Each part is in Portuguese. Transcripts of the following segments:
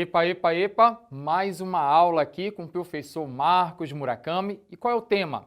Epa, epa, epa, mais uma aula aqui com o professor Marcos Murakami. E qual é o tema?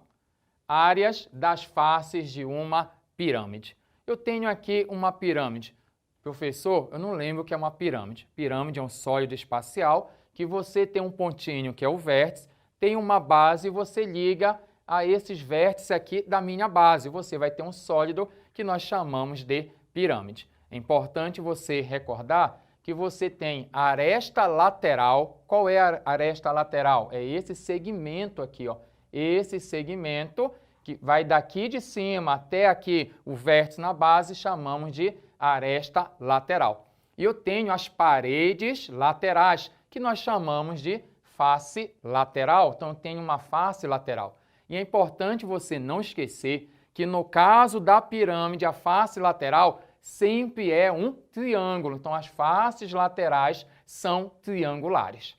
Áreas das faces de uma pirâmide. Eu tenho aqui uma pirâmide. Professor, eu não lembro o que é uma pirâmide. Pirâmide é um sólido espacial que você tem um pontinho que é o vértice, tem uma base e você liga a esses vértices aqui da minha base. Você vai ter um sólido que nós chamamos de pirâmide. É importante você recordar que você tem a aresta lateral. Qual é a aresta lateral? É esse segmento aqui, ó. Esse segmento que vai daqui de cima até aqui o vértice na base, chamamos de aresta lateral. E eu tenho as paredes laterais, que nós chamamos de face lateral. Então, eu tenho uma face lateral. E é importante você não esquecer que no caso da pirâmide, a face lateral sempre é um triângulo. Então, as faces laterais são triangulares.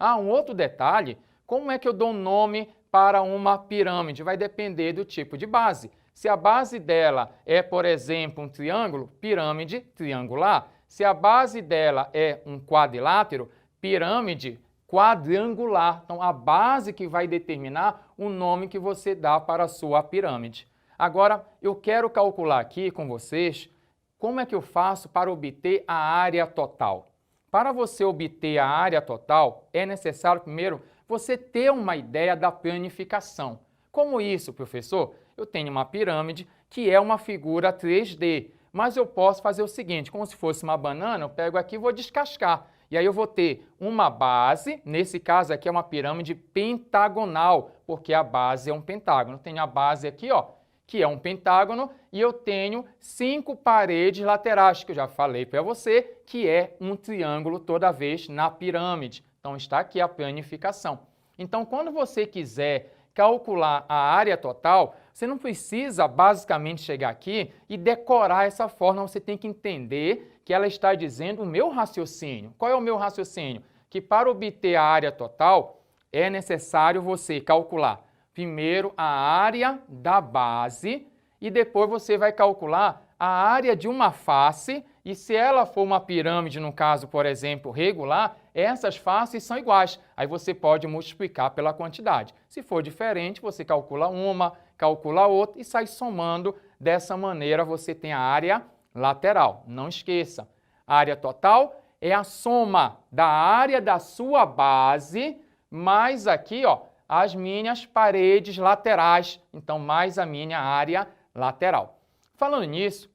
Um outro detalhe, como é que eu dou um nome para uma pirâmide? Vai depender do tipo de base. Se a base dela é, por exemplo, um triângulo, pirâmide triangular. Se a base dela é um quadrilátero, pirâmide quadrangular. Então, a base que vai determinar o nome que você dá para a sua pirâmide. Agora, eu quero calcular aqui com vocês como é que eu faço para obter a área total. Para você obter a área total, é necessário, primeiro, você ter uma ideia da planificação. Como isso, professor? Eu tenho uma pirâmide que é uma figura 3D, mas eu posso fazer o seguinte, como se fosse uma banana, eu pego aqui e vou descascar. E aí eu vou ter uma base, nesse caso aqui é uma pirâmide pentagonal, porque a base é um pentágono. Eu tenho a base aqui, ó, que é um pentágono, e eu tenho 5 paredes laterais, que eu já falei para você, que é um triângulo toda vez na pirâmide. Então, está aqui a planificação. Então, quando você quiser calcular a área total, você não precisa basicamente chegar aqui e decorar essa fórmula, você tem que entender que ela está dizendo o meu raciocínio. Qual é o meu raciocínio? Que para obter a área total, é necessário você calcular primeiro a área da base e depois você vai calcular a área de uma face e se ela for uma pirâmide, no caso, por exemplo, regular, essas faces são iguais. Aí você pode multiplicar pela quantidade. Se for diferente, você calcula uma, calcula outra e sai somando. Dessa maneira você tem a área lateral. Não esqueça, a área total é a soma da área da sua base mais aqui, ó, as minhas paredes laterais, então mais a minha área lateral. Falando nisso,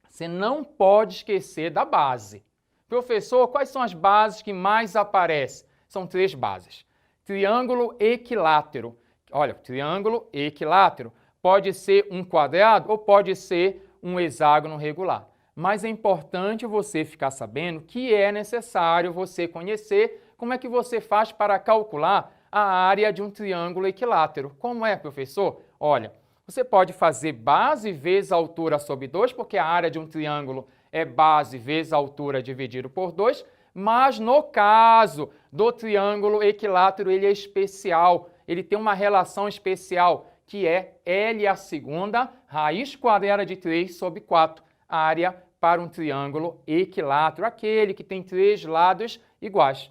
você não pode esquecer da base. Professor, quais são as bases que mais aparecem? São 3 bases. Triângulo equilátero. Olha, triângulo equilátero pode ser um quadrado ou pode ser um hexágono regular. Mas é importante você ficar sabendo que é necessário você conhecer como é que você faz para calcular a área de um triângulo equilátero. Como é, professor? Olha, você pode fazer base vezes a altura sobre 2, porque a área de um triângulo é base vezes a altura dividido por 2, mas no caso do triângulo equilátero, ele é especial, ele tem uma relação especial, que é L a segunda, raiz quadrada de 3 sobre 4, área para um triângulo equilátero, aquele que tem 3 lados iguais.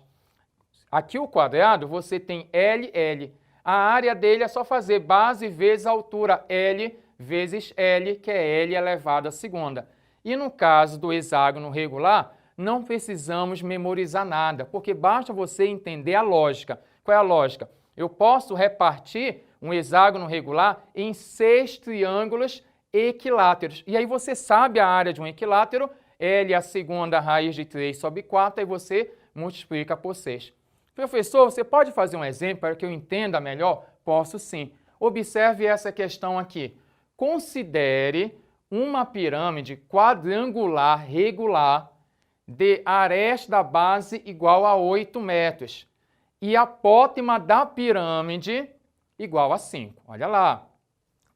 Aqui o quadrado, você tem LL. A área dele é só fazer base vezes a altura L vezes L, que é L elevado à segunda. E no caso do hexágono regular, não precisamos memorizar nada, porque basta você entender a lógica. Qual é a lógica? Eu posso repartir um hexágono regular em 6 triângulos equiláteros. E aí você sabe a área de um equilátero, L a segunda raiz de 3 sobre 4, aí você multiplica por 6. Professor, você pode fazer um exemplo para que eu entenda melhor? Posso sim. Observe essa questão aqui. Considere uma pirâmide quadrangular regular de aresta da base igual a 8 metros e apótema da pirâmide igual a 5. Olha lá.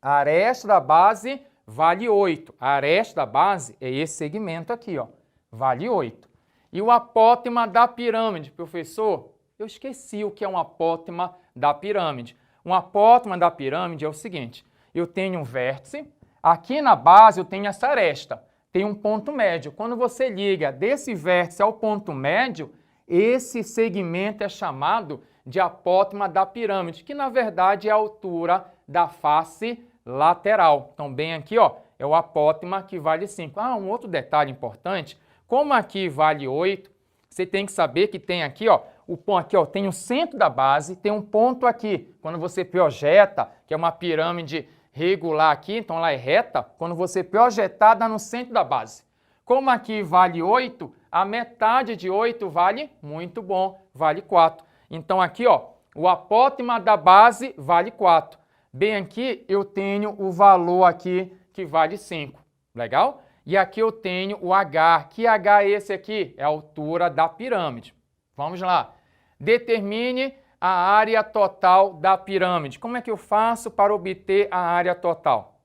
A aresta da base vale 8. A aresta da base é esse segmento aqui, ó, vale 8. E o apótema da pirâmide, professor, eu esqueci o que é um apótema da pirâmide. Um apótema da pirâmide é o seguinte, eu tenho um vértice, aqui na base eu tenho essa aresta, tem um ponto médio. Quando você liga desse vértice ao ponto médio, Esse segmento é chamado de apótema da pirâmide, que na verdade é a altura da face lateral. Então, bem aqui, ó, é o apótema que vale 5. Ah, um outro detalhe importante, como aqui vale 8, você tem que saber que tem aqui, ó, o ponto aqui, ó, tem o centro da base, tem um ponto aqui. Quando você projeta, que é uma pirâmide regular aqui, então ela é reta, quando você projetar, dá no centro da base. Como aqui vale 8, a metade de 8 vale, muito bom, vale 4. Então aqui, ó, o apótema da base vale 4. Bem aqui eu tenho o valor aqui que vale 5. Legal? E aqui eu tenho o H. Que H é esse aqui? É a altura da pirâmide. Vamos lá. Determine a área total da pirâmide. Como é que eu faço para obter a área total?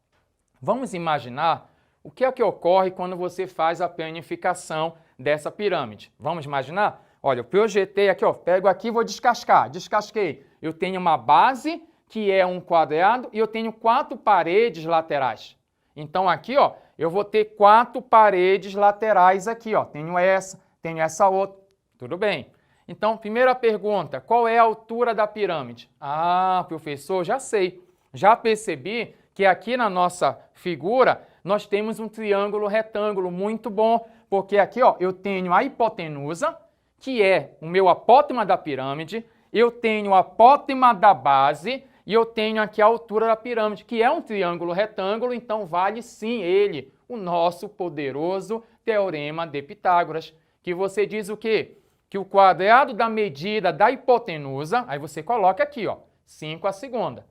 Vamos imaginar o que é que ocorre quando você faz a planificação dessa pirâmide. Vamos imaginar? Olha, eu projetei aqui, ó, pego aqui e vou descascar. Descasquei. Eu tenho uma base, que é um quadrado, e eu tenho 4 paredes laterais. Então aqui, ó, eu vou ter 4 paredes laterais aqui, ó. Tenho essa outra. Tudo bem. Então, primeira pergunta, qual é a altura da pirâmide? Ah, professor, já sei. Já percebi que aqui na nossa figura nós temos um triângulo retângulo muito bom, porque aqui, ó, eu tenho a hipotenusa, que é o meu apótema da pirâmide, eu tenho o apótema da base e eu tenho aqui a altura da pirâmide, que é um triângulo retângulo, então vale sim ele, o nosso poderoso Teorema de Pitágoras, que você diz o quê? Que o quadrado da medida da hipotenusa, aí você coloca aqui, ó, 5 à segunda,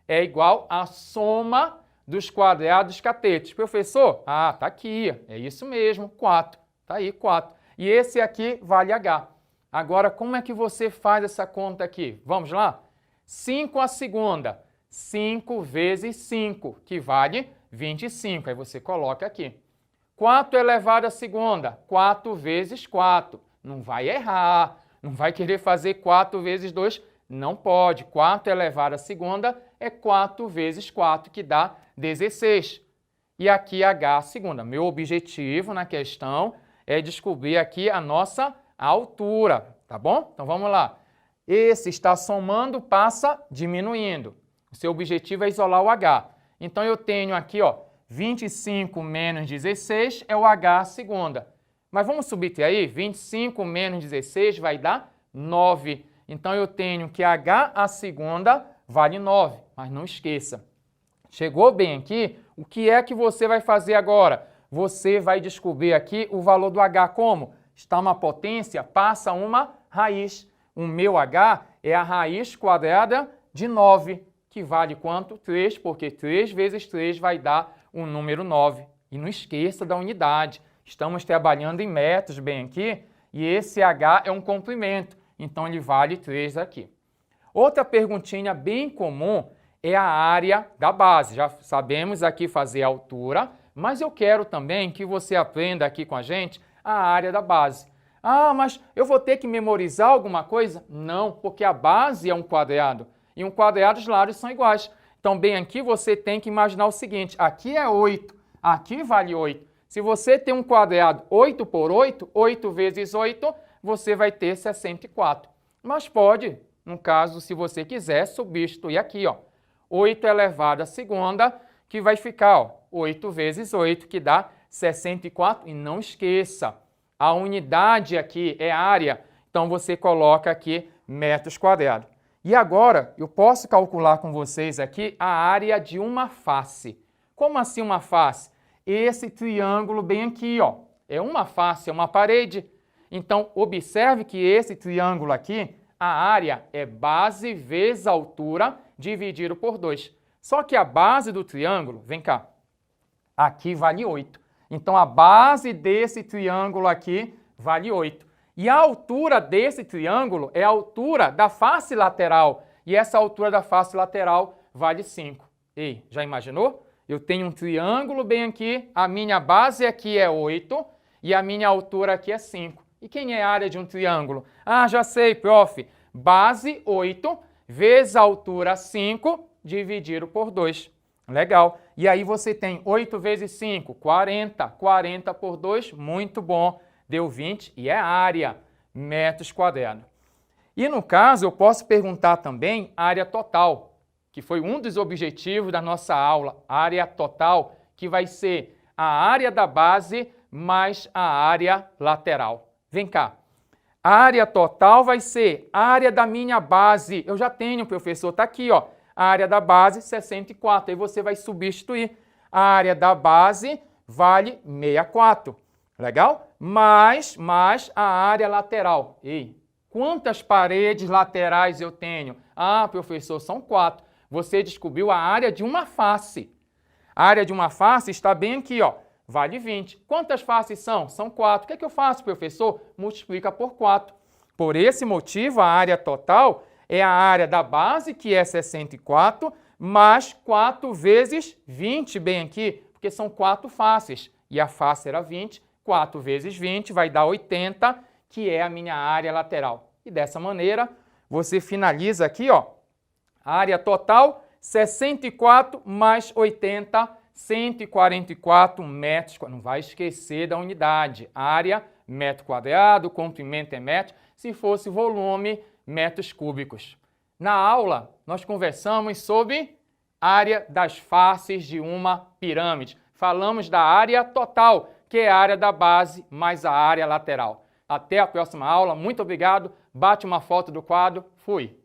é igual à soma dos quadrados catetos. Professor, tá aqui, é isso mesmo, 4, tá aí, 4. E esse aqui vale H. Agora, como é que você faz essa conta aqui? Vamos lá? 5 à segunda, 5 vezes 5, que vale 25. Aí você coloca aqui. 4 elevado à segunda, 4 vezes 4. Não vai errar, não vai querer fazer 4 vezes 2, não pode. 4 elevado à segunda é 4 vezes 4, que dá 16. E aqui H à segunda. Meu objetivo na questão é descobrir aqui a nossa altura, tá bom? Então vamos lá. Esse está somando, passa diminuindo. O seu objetivo é isolar o H. Então eu tenho aqui, ó, 25 menos 16 é o H à segunda. Mas vamos subtrair aí, 25 menos 16 vai dar 9. Então eu tenho que H à segunda vale 9, mas não esqueça. Chegou bem aqui, o que é que você vai fazer agora? Você vai descobrir aqui o valor do H como? Está uma potência, passa uma raiz. O meu H é a raiz quadrada de 9, que vale quanto? 3, porque 3 vezes 3 vai dar o número 9. E não esqueça da unidade. Estamos trabalhando em metros bem aqui, e esse H é um comprimento, então ele vale 3 aqui. Outra perguntinha bem comum é a área da base. Já sabemos aqui fazer a altura, mas eu quero também que você aprenda aqui com a gente a área da base. Ah, mas eu vou ter que memorizar alguma coisa? Não, porque a base é um quadrado, e um quadrado os lados são iguais. Então, bem aqui você tem que imaginar o seguinte, aqui é 8, aqui vale 8. Se você tem um quadrado 8 por 8, 8 vezes 8, você vai ter 64. Mas pode, no caso, se você quiser, substituir aqui, ó, 8 elevado à segunda, que vai ficar, ó, 8 vezes 8, que dá 64. E não esqueça, a unidade aqui é área, então você coloca aqui metros quadrados. E agora, eu posso calcular com vocês aqui a área de uma face. Como assim uma face? Esse triângulo bem aqui, ó, é uma face, é uma parede. Então, observe que esse triângulo aqui, a área é base vezes altura dividido por 2. Só que a base do triângulo, vem cá, aqui vale 8. Então, a base desse triângulo aqui vale 8. E a altura desse triângulo é a altura da face lateral. E essa altura da face lateral vale 5. Ei, já imaginou? Eu tenho um triângulo bem aqui, a minha base aqui é 8 e a minha altura aqui é 5. E quem é a área de um triângulo? Ah, já sei, prof. Base 8 vezes a altura 5 dividido por 2. Legal. E aí você tem 8 vezes 5, 40. 40 por 2, muito bom. Deu 20 e é área. metros quadrados. E no caso, eu posso perguntar também a área total, que foi um dos objetivos da nossa aula, a área total, que vai ser a área da base mais a área lateral. Vem cá. A área total vai ser a área da minha base. Eu já tenho, professor, está aqui, ó. A área da base, 64. Aí você vai substituir. A área da base vale 64. Legal? Mais a área lateral. Ei, quantas paredes laterais eu tenho? Ah, professor, são 4. Você descobriu a área de uma face. A área de uma face está bem aqui, ó. Vale 20. Quantas faces são? São 4. O que é que eu faço, professor? Multiplica por 4. Por esse motivo, a área total é a área da base, que é 64, mais 4 vezes 20, bem aqui, porque são 4 faces. E a face era 20, 4 vezes 20 vai dar 80, que é a minha área lateral. E dessa maneira, você finaliza aqui, ó, a área total, 64 mais 80, 144 metros. Não vai esquecer da unidade. Área, metro quadrado, comprimento é metro. Se fosse volume, metros cúbicos. Na aula, nós conversamos sobre área das faces de uma pirâmide. Falamos da área total, que é a área da base mais a área lateral. Até a próxima aula. Muito obrigado. Bate uma foto do quadro. Fui.